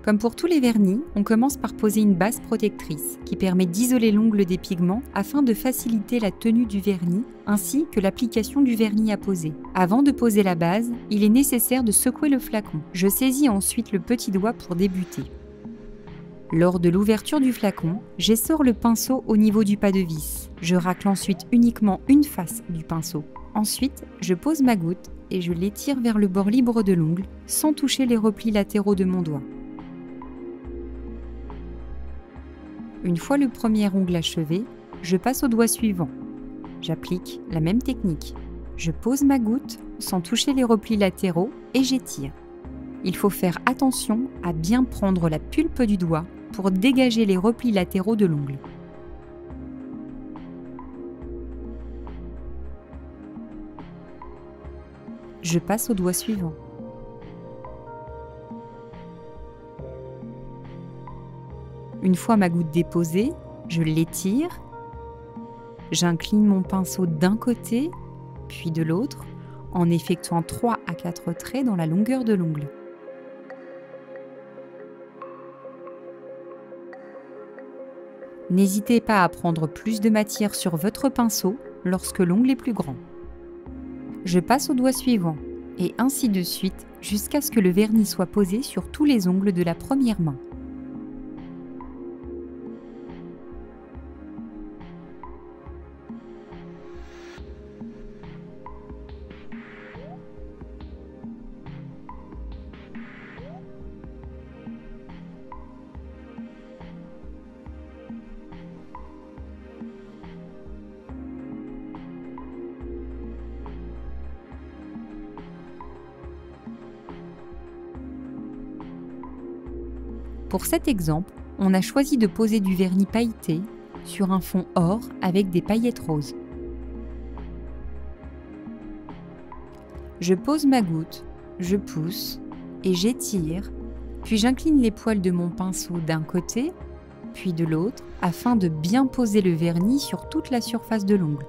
Comme pour tous les vernis, on commence par poser une base protectrice qui permet d'isoler l'ongle des pigments afin de faciliter la tenue du vernis ainsi que l'application du vernis à poser. Avant de poser la base, il est nécessaire de secouer le flacon. Je saisis ensuite le petit doigt pour débuter. Lors de l'ouverture du flacon, j'essore le pinceau au niveau du pas de vis. Je racle ensuite uniquement une face du pinceau. Ensuite, je pose ma goutte et je l'étire vers le bord libre de l'ongle sans toucher les replis latéraux de mon doigt. Une fois le premier ongle achevé, je passe au doigt suivant. J'applique la même technique. Je pose ma goutte sans toucher les replis latéraux et j'étire. Il faut faire attention à bien prendre la pulpe du doigt pour dégager les replis latéraux de l'ongle. Je passe au doigt suivant. Une fois ma goutte déposée, je l'étire. J'incline mon pinceau d'un côté, puis de l'autre, en effectuant 3 à 4 traits dans la longueur de l'ongle. N'hésitez pas à prendre plus de matière sur votre pinceau lorsque l'ongle est plus grand. Je passe au doigt suivant, et ainsi de suite jusqu'à ce que le vernis soit posé sur tous les ongles de la première main. Pour cet exemple, on a choisi de poser du vernis pailleté sur un fond or avec des paillettes roses. Je pose ma goutte, je pousse et j'étire, puis j'incline les poils de mon pinceau d'un côté, puis de l'autre, afin de bien poser le vernis sur toute la surface de l'ongle.